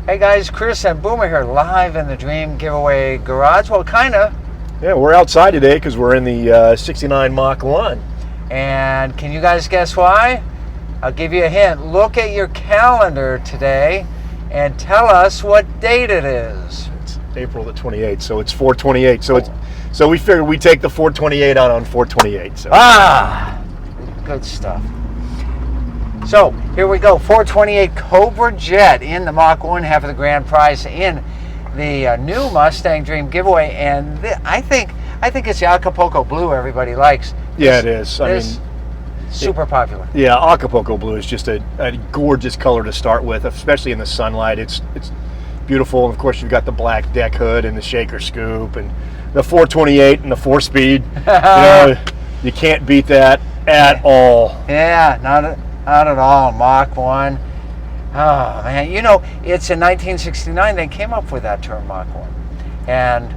Hey guys, Chris and Boomer here live in the Dream Giveaway Garage. Well, kinda. Yeah, we're outside today because we're in the 69 Mach 1. And can you guys guess why? I'll give you a hint. Look at your calendar today and tell us what date it is. It's April the 28th, so it's 428. So we figured we take the 428 out on 428. So. Good stuff. So here we go, 428 Cobra Jet in the Mach 1, half of the grand prize in the new Mustang Dream Giveaway, and I think it's the Acapulco Blue everybody likes. Yeah, it is. I mean, super popular. Yeah, Acapulco Blue is just a gorgeous color to start with, especially in the sunlight. It's beautiful, and of course you've got the black deck hood and the shaker scoop and the 428 and the 4-speed. You can't beat that at all. Yeah, not at all. Mach 1. Oh, man. You know, it's in 1969 they came up with that term, Mach 1. And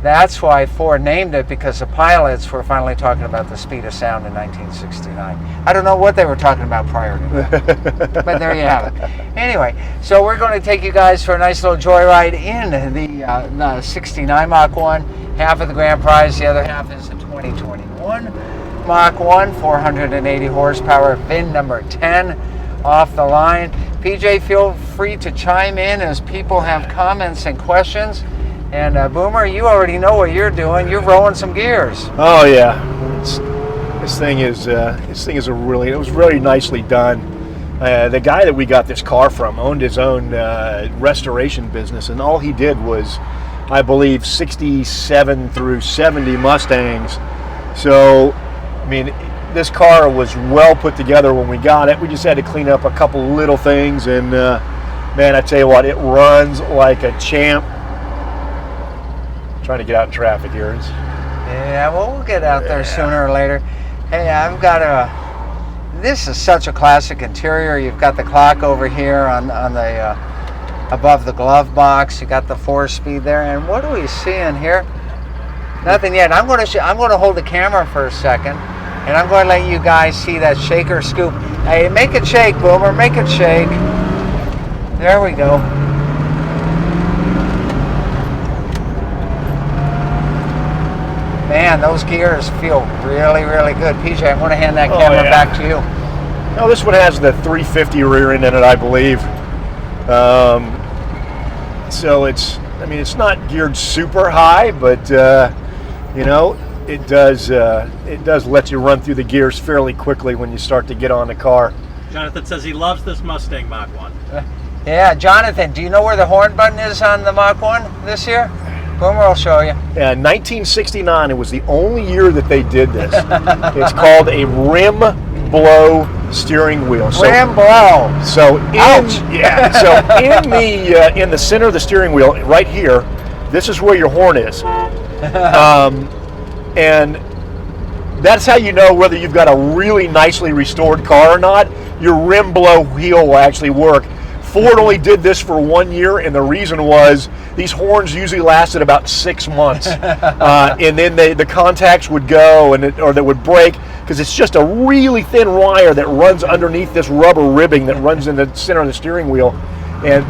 that's why Ford named it, because the pilots were finally talking about the speed of sound in 1969. I don't know what they were talking about prior to that. But there you have it. Anyway, so we're going to take you guys for a nice little joyride in the 69 Mach 1. Half of the grand prize, the other half is the 2021 Mach 1, 480 horsepower, VIN number 10 off the line. PJ, feel free to chime in as people have comments and questions. And Boomer, you already know what you're doing. You're rolling some gears. Oh yeah, this thing is it was really nicely done. The guy that we got this car from owned his own restoration business, and all he did was, I believe, 67 through 70 Mustangs. So, I mean, this car was well put together when we got it. We just had to clean up a couple little things, and man, I tell you what, it runs like a champ. Trying to get out in traffic here. Yeah, well, we'll get out there sooner or later. Hey, I've got this is such a classic interior. You've got the clock over here on the above the glove box. You got the 4-speed there, and what do we see in here? Nothing yet. I'm going to hold the camera for a second, and I'm going to let you guys see that shaker scoop. Hey, make it shake, Boomer. Make it shake. There we go. Man, those gears feel really, really good. PJ, I'm going to hand that camera back to you. No, this one has the 350 rear end in it, I believe. So it's not geared super high, but it does let you run through the gears fairly quickly when you start to get on the car. Jonathan says he loves this Mustang Mach 1. Yeah, Jonathan, do you know where the horn button is on the Mach 1 this year? Boomer will show you. Yeah, 1969, it was the only year that they did this. It's called a rim blow steering wheel. Rim blow. So in the center of the steering wheel, right here, this is where your horn is. And that's how you know whether you've got a really nicely restored car or not. Your rim blow wheel will actually work. Ford only did this for 1 year, and the reason was these horns usually lasted about 6 months, and then the contacts would go or they would break, because it's just a really thin wire that runs underneath this rubber ribbing that runs in the center of the steering wheel. And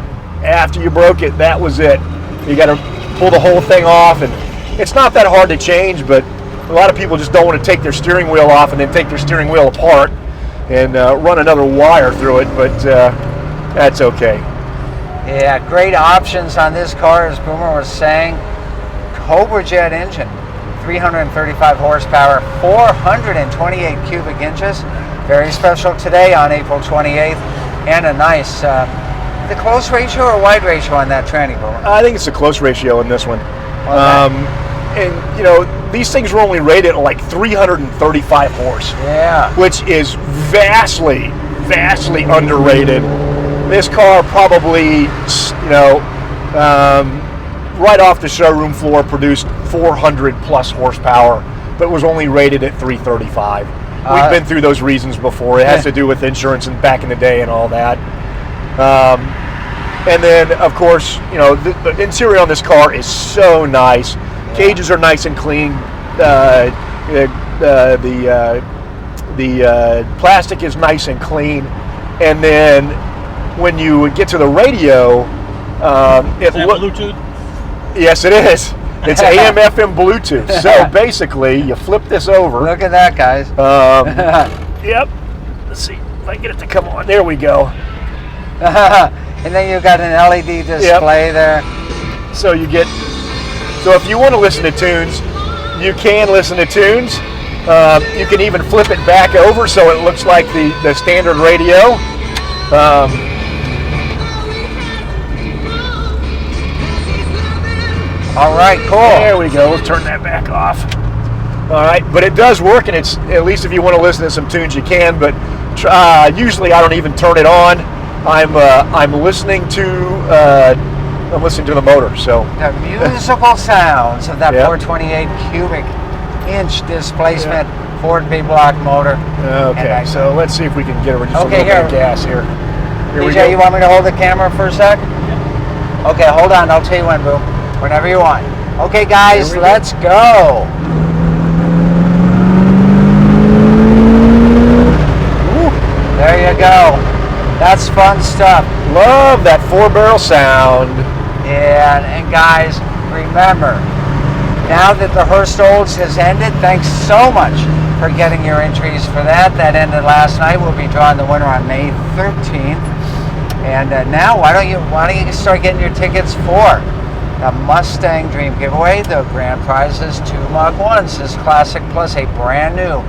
after you broke it, that was it. You got to pull the whole thing off, and it's not that hard to change, but a lot of people just don't want to take their steering wheel off and then take their steering wheel apart and run another wire through it, but that's okay. Yeah, great options on this car, as Boomer was saying. Cobra Jet engine, 335 horsepower, 428 cubic inches. Very special today on April 28th. And a nice, the close ratio or wide ratio on that tranny, Boomer? I think it's a close ratio in this one. Okay. And these things were only rated at like 335 horse. Yeah. Which is vastly underrated. This car probably, right off the showroom floor produced 400 plus horsepower, but was only rated at 335. We've been through those reasons before. It has to do with insurance and back in the day and all that. And then, of course, the interior on this car is so nice. Cages are nice and clean. The plastic is nice and clean. And then when you get to the radio, Is that Bluetooth? Yes, it is. It's AM FM Bluetooth. So basically, you flip this over. Look at that, guys. Yep. Let's see if I can get it to come on. There we go. And then you've got an LED display there. So you get. So if you want to listen to tunes, you can listen to tunes. You can even flip it back over so it looks like the standard radio. All right, cool. There we go. Let's turn that back off. All right, but it does work, and it's at least if you want to listen to some tunes, you can. But usually, I don't even turn it on. I'm listening to the motor. So the musical sounds of that 428 cubic inch displacement Ford B block motor. Okay, so let's see if we can get just a little bit of gas here. Here we go. DJ, you want me to hold the camera for a sec? Okay, hold on. I'll tell you when, boo. Whenever you want. Okay, guys, let's go. Ooh. There you go. That's fun stuff. Love that 4-barrel sound. Yeah, and guys, remember, now that the Hearst Olds has ended, thanks so much for getting your entries for that. That ended last night. We'll be drawing the winner on May 13th. And now, why don't you start getting your tickets for the Mustang Dream Giveaway? The grand prize is 2 Mach 1s, this Classic Plus, a brand new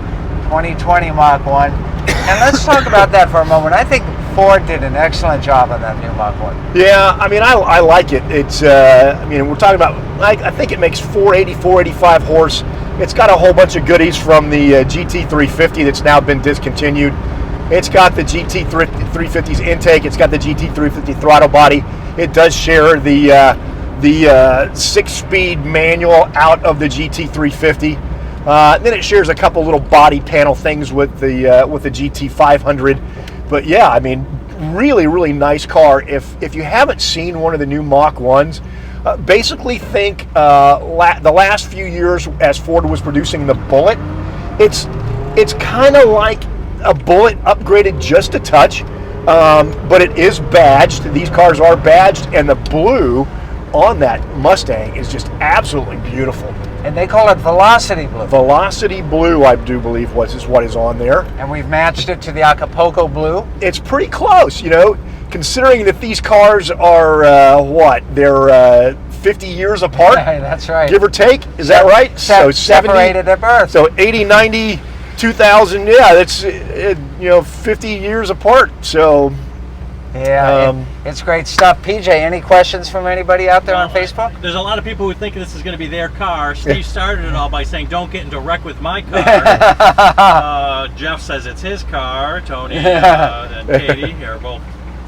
2020 Mach 1. And let's talk about that for a moment. I think Ford did an excellent job on that new Mach 1. Yeah, I mean, I like it. It's, I mean, we're talking about, I think it makes 480, 485 horse. It's got a whole bunch of goodies from the GT350 that's now been discontinued. It's got the GT350's intake. It's got the GT350 throttle body. It does share the 6-speed manual out of the GT350. Then it shares a couple little body panel things with the GT500. But yeah, I mean, really nice car. If you haven't seen one of the new Mach 1s, basically think the last few years as Ford was producing the Bullet, it's kind of like a Bullet upgraded just a touch, but it is badged. These cars are badged, and the blue on that Mustang is just absolutely beautiful. And they call it Velocity Blue. Velocity Blue, I do believe, is what is on there. And we've matched it to the Acapulco Blue. It's pretty close, you know, considering that these cars are, they're 50 years apart. That's right. Give or take, is that right? So separated at birth. So 80, 90, 2000, yeah, that's, 50 years apart, so... Yeah, it's great stuff. PJ, any questions from anybody out there on Facebook? There's a lot of people who think this is going to be their car. Steve started it all by saying, don't get into a wreck with my car. Jeff says it's his car. Tony and Katie are both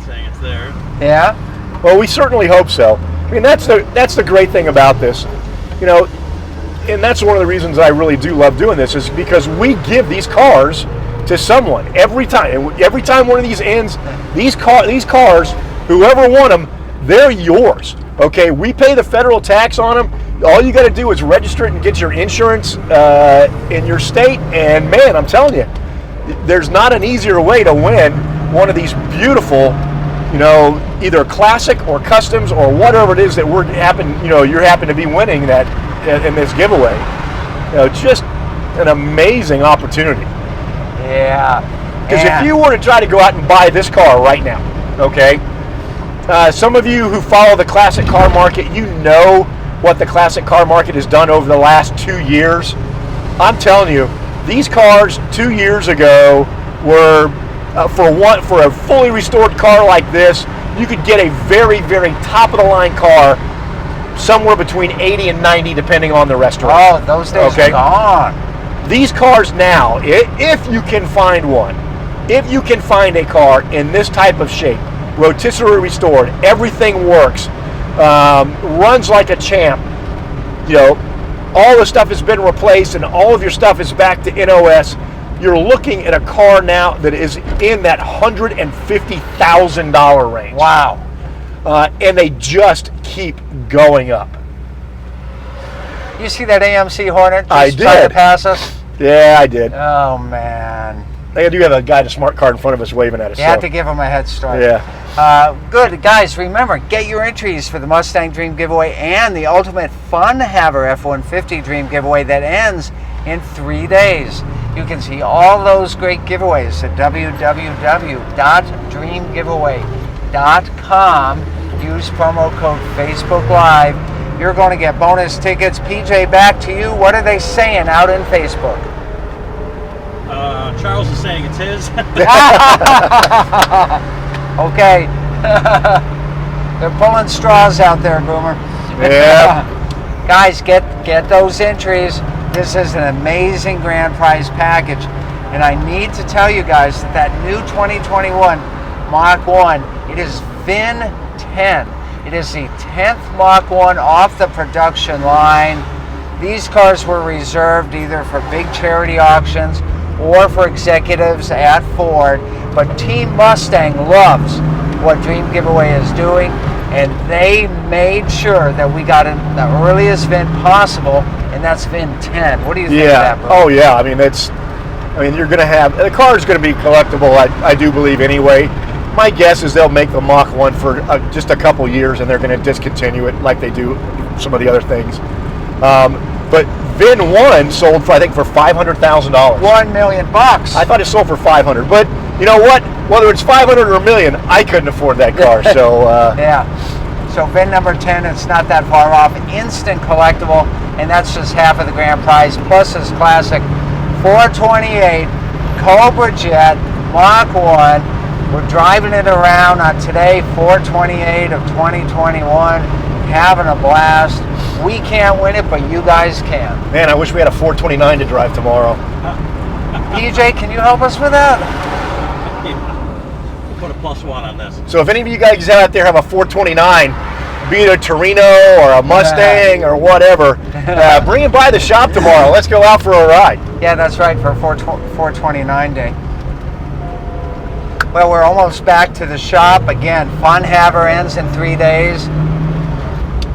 saying it's theirs. Yeah? Well, we certainly hope so. I mean, that's the great thing about this. You know, and that's one of the reasons I really do love doing this, is because we give these cars to someone every time. Every time one of these ends, these cars, whoever won them, they're yours. Okay, we pay the federal tax on them. All you got to do is register it and get your insurance in your state. And man, I'm telling you, there's not an easier way to win one of these beautiful, either classic or customs or whatever it is that you happen to be winning that in this giveaway. Just an amazing opportunity. Yeah. Because if you were to try to go out and buy this car right now, okay, some of you who follow the classic car market, you know what the classic car market has done over the last 2 years. I'm telling you, these cars 2 years ago were, for a fully restored car like this, you could get a very, very top-of-the-line car somewhere between 80 and 90, depending on the restaurant. Oh, those days are gone. These cars now, if you can find one, if you can find a car in this type of shape, rotisserie restored, everything works, runs like a champ, all the stuff has been replaced and all of your stuff is back to NOS, you're looking at a car now that is in that $150,000 range. Wow. And they just keep going up. You see that AMC Hornet I just tried did. to pass us? Yeah, I did. Oh, man. They do have a guy in a smart car in front of us waving at us. You have to give them a head start. Yeah. Good. Guys, remember, get your entries for the Mustang Dream Giveaway and the Ultimate Fun Haver F-150 Dream Giveaway that ends in 3 days. You can see all those great giveaways at www.dreamgiveaway.com. Use promo code Facebook Live. You're going to get bonus tickets. PJ, back to you. What are they saying out in Facebook? Charles is saying it's his. Okay. They're pulling straws out there, Boomer. Yeah. Guys, get those entries. This is an amazing grand prize package. And I need to tell you guys that new 2021 Mach 1, it is VIN 10. It is the 10th Mach 1 off the production line. These cars were reserved either for big charity auctions or for executives at Ford. But Team Mustang loves what Dream Giveaway is doing, and they made sure that we got in the earliest VIN possible, and that's VIN 10. What do you think of that, bro? Oh yeah. I mean, you're going to have, the car is going to be collectible. I do believe anyway. My guess is they'll make the Mach 1 for just a couple years, and they're going to discontinue it like they do some of the other things. But VIN 1 sold for, I think, for $500,000. $1 million. I thought it sold for 500, but you know what? Whether it's 500 or a million, I couldn't afford that car. So yeah. So VIN number 10, it's not that far off. Instant collectible, and that's just half of the grand prize. Plus this classic 428 Cobra Jet Mach 1. We're driving it around on today, 428 of 2021, having a blast. We can't win it, but you guys can. Man, I wish we had a 429 to drive tomorrow. PJ, can you help us with that? We'll put a +1 on this. So if any of you guys out there have a 429, be it a Torino or a Mustang or whatever, bring it by the shop tomorrow. Let's go out for a ride. Yeah, that's right, for 429 day. Well, we're almost back to the shop. Again, Fun Haver ends in 3 days.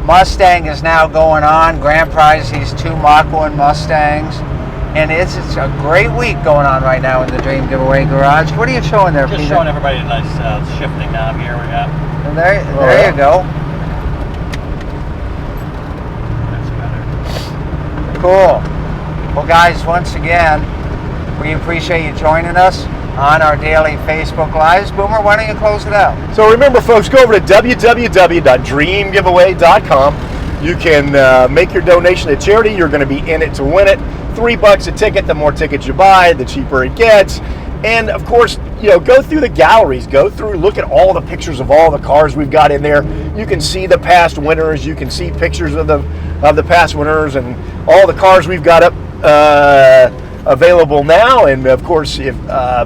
Mustang is now going on. Grand prize, these 2 Mach 1 Mustangs. And it's a great week going on right now in the Dream Giveaway Garage. What are you showing there, Just Peter? showing everybody a nice shifting knob here we got. And there yeah. you go. That's better. Cool. Well, guys, once again, we appreciate you joining us on our daily Facebook Lives. Boomer, why don't you close it out? So remember, folks, go over to www.dreamgiveaway.com. You can make your donation to charity. You're going to be in it to win it. $3 a ticket. The more tickets you buy, the cheaper it gets. And of course, go through the galleries. Go through, look at all the pictures of all the cars we've got in there. You can see the past winners. You can see pictures of the past winners and all the cars we've got up available now. And of course, if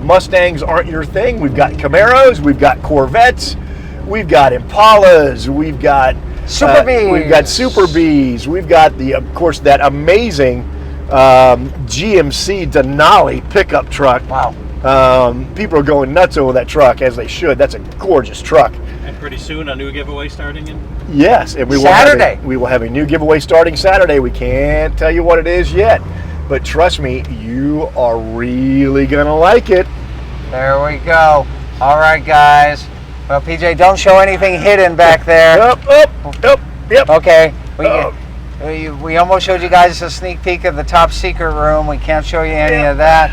Mustangs aren't your thing, we've got Camaros, we've got Corvettes, we've got Impalas, we've got Super Bs. We've got Super Bs. We've got of course, that amazing GMC Denali pickup truck. Wow. People are going nuts over that truck, as they should. That's a gorgeous truck. And pretty soon, a new giveaway starting in? Yes, and we will have a new giveaway starting Saturday. We can't tell you what it is yet, but trust me, you are really gonna like it. There we go. All right, guys. Well, PJ, don't show anything hidden back there. Yep. Okay. We almost showed you guys a sneak peek of the top secret room. We can't show you any of that.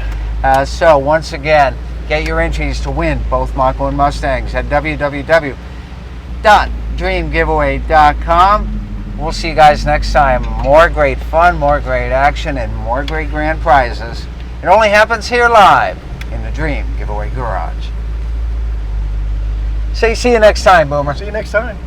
So once again, get your entries to win both Mach 1 Mustangs at www.dreamgiveaway.com. We'll see you guys next time. More great fun, more great action, and more great grand prizes. It only happens here live in the Dream Giveaway Garage. See you next time, Boomer. See you next time.